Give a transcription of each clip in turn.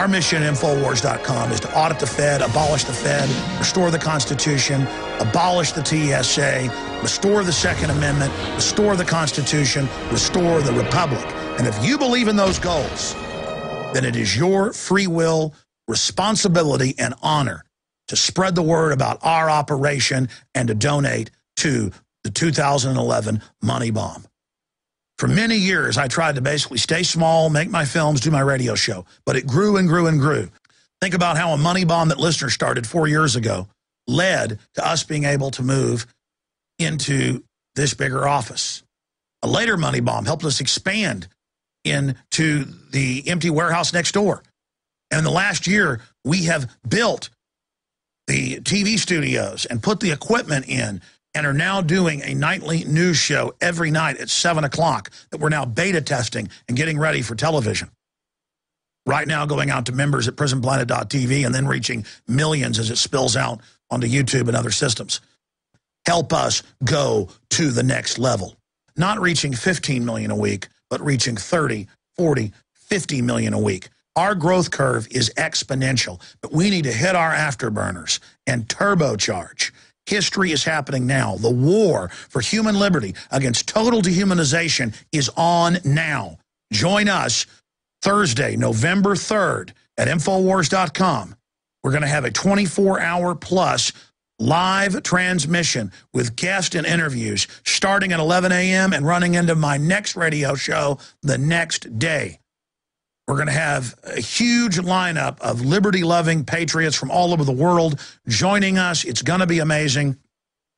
Our mission at Infowars.com is to audit the Fed, abolish the Fed, restore the Constitution, abolish the TSA, restore the Second Amendment, restore the Constitution, restore the Republic. And if you believe in those goals, then it is your free will, responsibility, and honor to spread the word about our operation and to donate to the 2011 money bomb. For many years, I tried to basically stay small, make my films, do my radio show, but it grew and grew and grew. Think about how a money bomb that listeners started 4 years ago led to us being able to move into this bigger office. A later money bomb helped us expand into the empty warehouse next door. And in the last year, we have built the TV studios and put the equipment in and are now doing a nightly news show every night at 7 o'clock that we're now beta testing and getting ready for television. Right now going out to members at prisonplanet.tv and then reaching millions as it spills out onto YouTube and other systems. Help us go to the next level. Not reaching 15 million a week, but reaching 30, 40, 50 million a week. Our growth curve is exponential, but we need to hit our afterburners and turbocharge. History is happening now. The war for human liberty against total dehumanization is on now. Join us Thursday, November 3rd at Infowars.com. We're going to have a 24-hour plus live transmission with guests and interviews starting at 11 a.m. and running into my next radio show the next day. We're going to have a huge lineup of liberty-loving patriots from all over the world joining us. It's going to be amazing.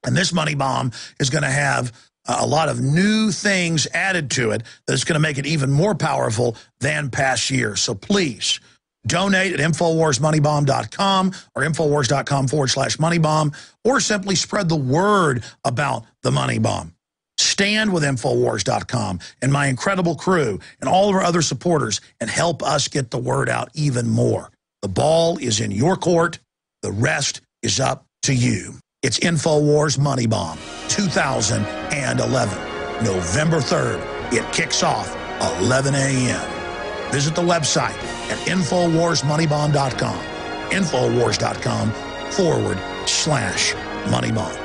And this money bomb is going to have a lot of new things added to it that's going to make it even more powerful than past years. So please donate at InfoWarsMoneyBomb.com or Infowars.com/moneybomb, or simply spread the word about the money bomb. Stand with Infowars.com and my incredible crew and all of our other supporters and help us get the word out even more. The ball is in your court. The rest is up to you. It's Infowars Money Bomb 2011, November 3rd. It kicks off 11 a.m. Visit the website at InfoWarsMoneyBomb.com, Infowars.com/moneybomb.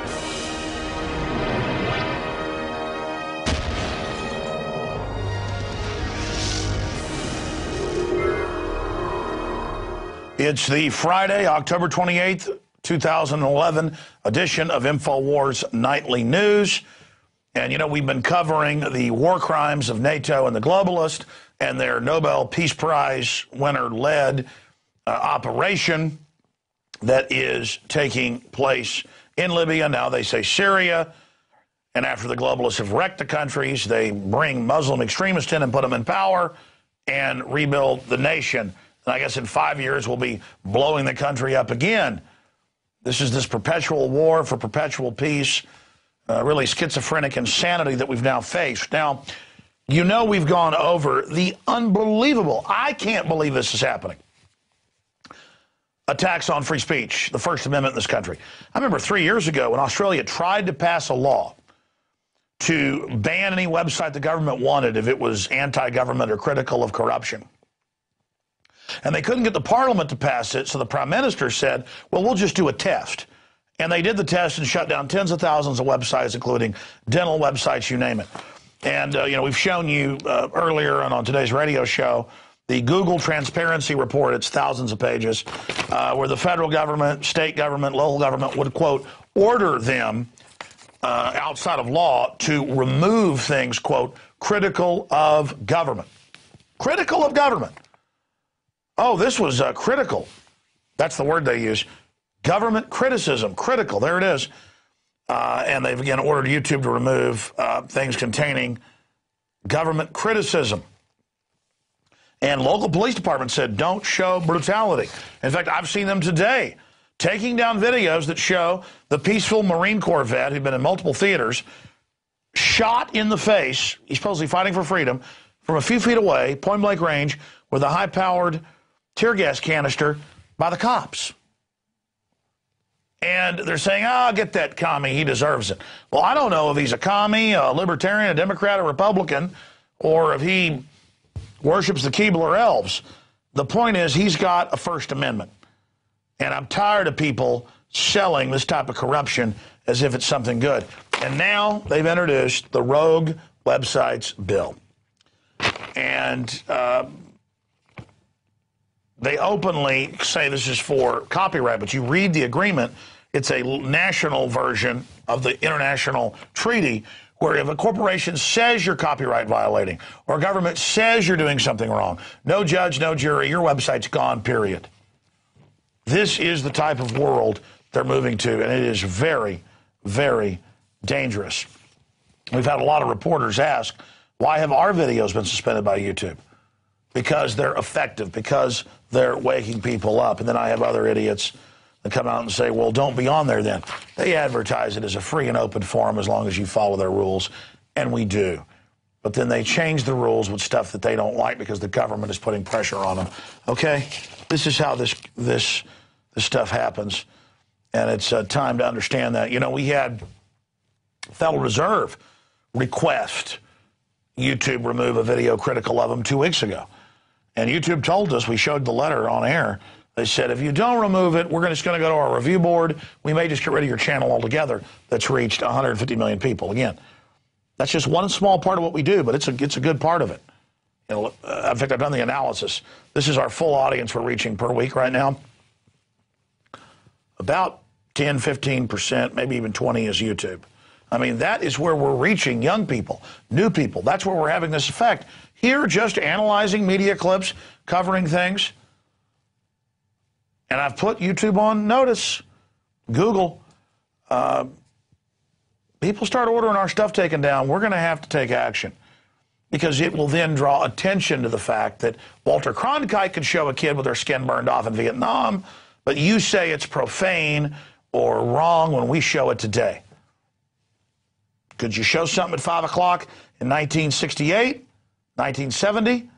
It's the Friday, October 28th, 2011 edition of Infowars Nightly News. And, you know, we've been covering the war crimes of NATO and the globalists and their Nobel Peace Prize winner-led operation that is taking place in Libya. Now they say Syria. And after the globalists have wrecked the countries, they bring Muslim extremists in and put them in power and rebuild the nation. And I guess in 5 years, we'll be blowing the country up again. This is this perpetual war for perpetual peace, really schizophrenic insanity that we've now faced. Now, you know we've gone over the unbelievable, I can't believe this is happening, attacks on free speech, the First Amendment in this country. I remember 3 years ago when Australia tried to pass a law to ban any website the government wanted if it was anti-government or critical of corruption. And they couldn't get the parliament to pass it, so the prime minister said, well, we'll just do a test. And they did the test and shut down tens of thousands of websites, including dental websites, you name it. And, you know, we've shown you earlier on today's radio show the Google Transparency Report. It's thousands of pages where the federal government, state government, local government would, quote, order them outside of law to remove things, quote, critical of government. Critical of government. Oh, this was critical. That's the word they use. Government criticism, critical. There it is. And they've, again, ordered YouTube to remove things containing government criticism. And local police departments said, don't show brutality. In fact, I've seen them today taking down videos that show the peaceful Marine Corps vet who'd been in multiple theaters shot in the face. He's supposedly fighting for freedom from a few feet away, point-blank range, with a high-powered tear gas canister by the cops. And they're saying, oh, get that commie, he deserves it. Well, I don't know if he's a commie, a libertarian, a Democrat, a Republican, or if he worships the Keebler elves. The point is, he's got a First Amendment. And I'm tired of people selling this type of corruption as if it's something good. And now they've introduced the Rogue Websites Bill. And they openly say this is for copyright, but you read the agreement, it's a national version of the international treaty where if a corporation says you're copyright violating or a government says you're doing something wrong, no judge, no jury, your website's gone, period. This is the type of world they're moving to, and it is very, very dangerous. We've had a lot of reporters ask, why have our videos been suspended by YouTube? Because they're effective, because they're waking people up. And then I have other idiots that come out and say, well, don't be on there then. They advertise it as a free and open forum as long as you follow their rules, and we do. But then they change the rules with stuff that they don't like because the government is putting pressure on them. Okay? This is how this stuff happens, and it's time to understand that. You know, we had Federal Reserve request YouTube remove a video critical of them 2 weeks ago. And YouTube told us, we showed the letter on air, they said, if you don't remove it, we're just going to go to our review board. We may just get rid of your channel altogether that's reached 150 million people. Again, that's just one small part of what we do, but it's a good part of it. You know, in fact, I've done the analysis. This is our full audience we're reaching per week right now. About 10, 15%, maybe even 20 is YouTube. I mean, that is where we're reaching young people, new people. That's where we're having this effect. Here, just analyzing media clips, covering things. And I've put YouTube on notice. Google. People start ordering our stuff taken down, we're going to have to take action. Because it will then draw attention to the fact that Walter Cronkite could show a kid with their skin burned off in Vietnam, but you say it's profane or wrong when we show it today. Could you show something at 5 o'clock in 1968, 1970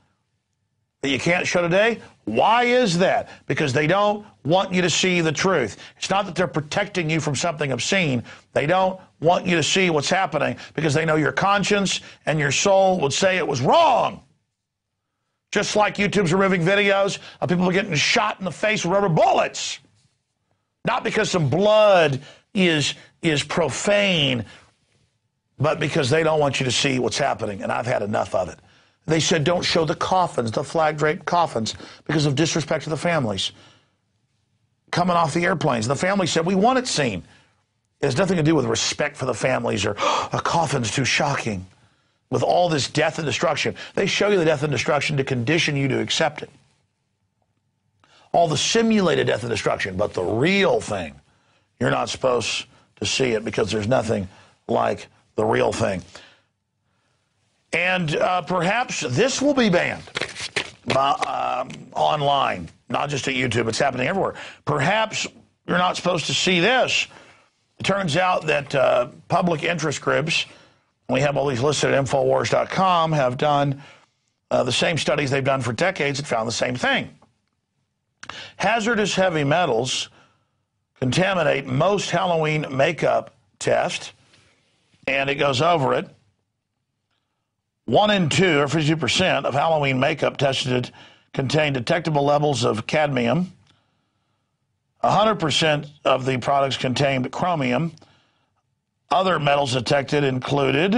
that you can't show today? Why is that? Because they don't want you to see the truth. It's not that they're protecting you from something obscene. They don't want you to see what's happening because they know your conscience and your soul would say it was wrong. Just like YouTube's removing videos of people getting shot in the face with rubber bullets. Not because some blood is profane, but because they don't want you to see what's happening, and I've had enough of it. They said don't show the coffins, the flag-draped coffins, because of disrespect to the families coming off the airplanes. The family said, we want it seen. It has nothing to do with respect for the families or a coffin's too shocking. With all this death and destruction, they show you the death and destruction to condition you to accept it. All the simulated death and destruction, but the real thing, you're not supposed to see it because there's nothing like the real thing. And perhaps this will be banned online, not just at YouTube. It's happening everywhere. Perhaps you're not supposed to see this. It turns out that public interest groups, we have all these listed at Infowars.com, have done the same studies they've done for decades and found the same thing. Hazardous heavy metals contaminate most Halloween makeup tests, and it goes over it. 1 in 2, or 52%, of Halloween makeup tested contain detectable levels of cadmium. 100% of the products contained chromium. Other metals detected included,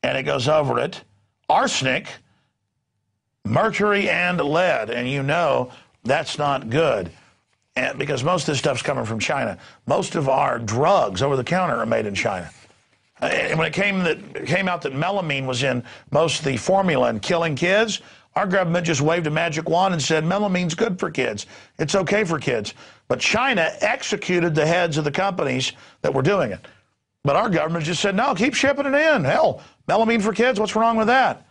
and it goes over it, arsenic, mercury, and lead. And you know that's not good, and because most of this stuff's coming from China. Most of our drugs over the counter are made in China. And when it came out that melamine was in most of the formula and killing kids, our government just waved a magic wand and said melamine's good for kids. It's okay for kids. But China executed the heads of the companies that were doing it. But our government just said, no, keep shipping it in. Hell, melamine for kids, what's wrong with that?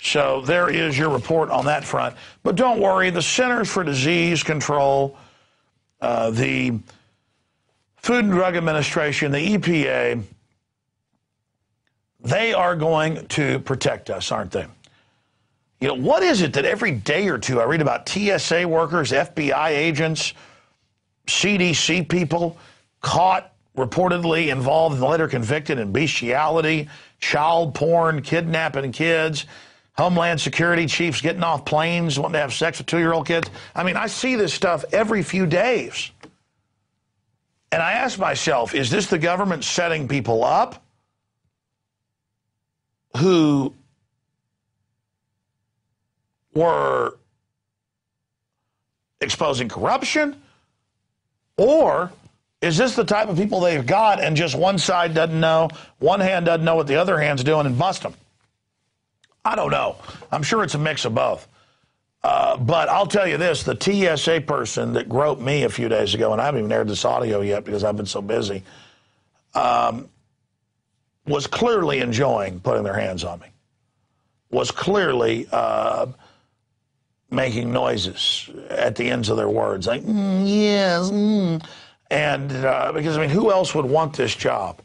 So there is your report on that front. But don't worry, the Centers for Disease Control, the Food and Drug Administration, the EPA, they are going to protect us, aren't they? You know, what is it that every day or two I read about TSA workers, FBI agents, CDC people caught reportedly involved and later convicted in bestiality, child porn, kidnapping kids, Homeland Security chiefs getting off planes, wanting to have sex with 2-year-old kids. I mean, I see this stuff every few days. And I ask myself, is this the government setting people up who were exposing corruption? Or is this the type of people they've got and just one side doesn't know, one hand doesn't know what the other hand's doing and bust them? I don't know. I'm sure it's a mix of both. But I'll tell you this, the TSA person that groped me a few days ago, and I haven't even aired this audio yet because I've been so busy, was clearly enjoying putting their hands on me, was clearly making noises at the ends of their words, like, yes, And because, I mean, who else would want this job?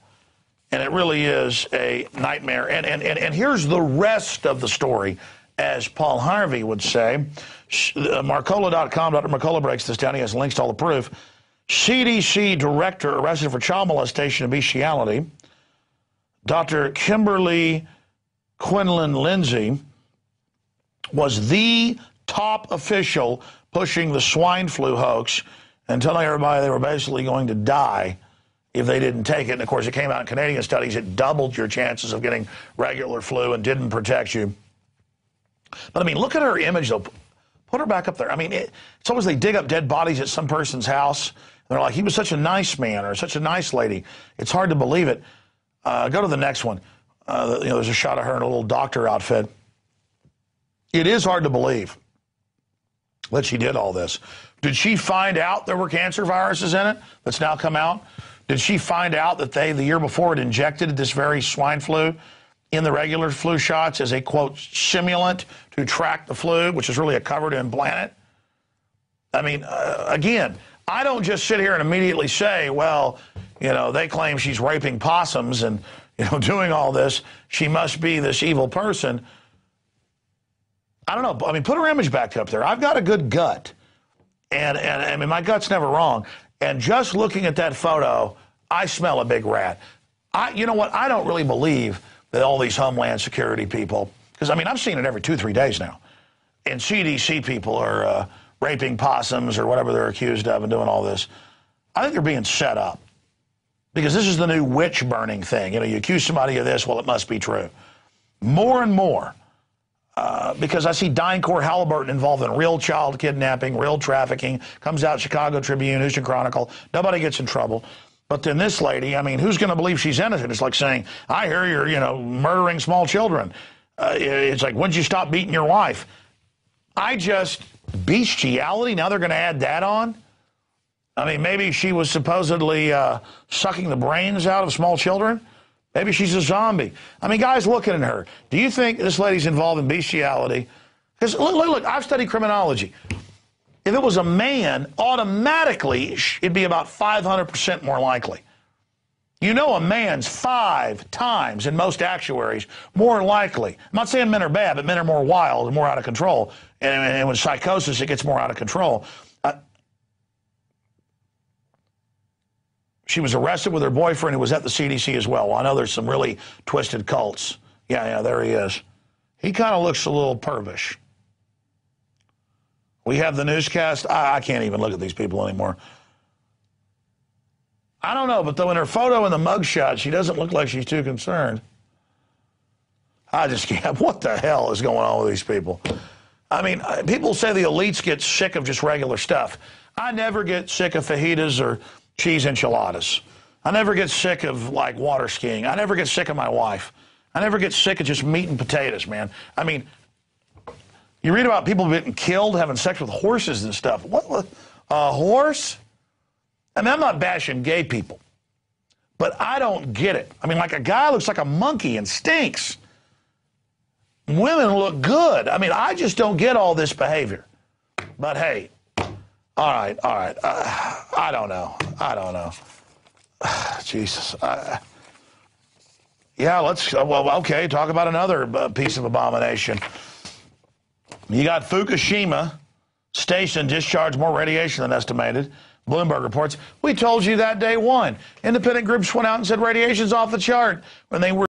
And it really is a nightmare. And here's the rest of the story, as Paul Harvey would say. Marcola.com, Dr. Marcola breaks this down. He has links to all the proof. CDC director arrested for child molestation and bestiality. Dr. Kimberly Quinlan Lindsay was the top official pushing the swine flu hoax and telling everybody they were basically going to die if they didn't take it. And, of course, it came out in Canadian studies. It doubled your chances of getting regular flu and didn't protect you. But, I mean, look at her image, though. Put her back up there. I mean, it's always they dig up dead bodies at some person's house. And they're like, he was such a nice man or such a nice lady. It's hard to believe it. Go to the next one. There's a shot of her in a little doctor outfit. It is hard to believe that she did all this. Did she find out there were cancer viruses in it that's now come out? Did she find out that they, the year before, had injected this very swine flu in the regular flu shots as a, quote, simulant to track the flu, which is really a cover to implant it? I mean, again, I don't just sit here and immediately say, well, they claim she's raping possums and, doing all this. She must be this evil person. I don't know. I mean, put her image back up there. I've got a good gut. And I mean, my gut's never wrong. And just looking at that photo, I smell a big rat. You know what? I don't really believe that all these Homeland Security people, because, I mean, I'm seeing it every 2-3 days now. And CDC people are raping possums or whatever they're accused of and doing all this. I think they're being set up. Because this is the new witch burning thing. You accuse somebody of this, well, it must be true. More and more. Because I see DynCorp Halliburton involved in real child kidnapping, real trafficking, comes out Chicago Tribune, Houston Chronicle. Nobody gets in trouble. But then this lady, I mean, who's going to believe she's innocent? It's like saying, I hear you're, murdering small children. It's like, when'd you stop beating your wife? Bestiality, now they're going to add that on? I mean, maybe she was supposedly sucking the brains out of small children. Maybe she's a zombie. I mean, guys looking at her. Do you think this lady's involved in bestiality? Because, look, I've studied criminology. If it was a man, automatically it'd be about 500% more likely. A man's 5 times, in most actuaries, more likely. I'm not saying men are bad, but men are more wild and more out of control. And with psychosis, it gets more out of control. She was arrested with her boyfriend who was at the CDC as well. Well, I know there's some really twisted cults. Yeah, there he is. He kind of looks a little pervish. We have the newscast. I can't even look at these people anymore. I don't know, but though in her photo in the mugshot, she doesn't look like she's too concerned. I just can't. What the hell is going on with these people? I mean, people say the elites get sick of just regular stuff. I never get sick of fajitas or cheese enchiladas. I never get sick of, like, water skiing. I never get sick of my wife. I never get sick of just meat and potatoes, man. I mean, you read about people getting killed, having sex with horses and stuff. What? A horse? I mean, I'm not bashing gay people, but I don't get it. I mean, like, a guy looks like a monkey and stinks. Women look good. I mean, I just don't get all this behavior. But, hey, all right. I don't know. Jesus. Yeah, okay, talk about another piece of abomination. You got Fukushima station discharged more radiation than estimated. Bloomberg reports, we told you that day one. Independent groups went out and said radiation's off the chart when they were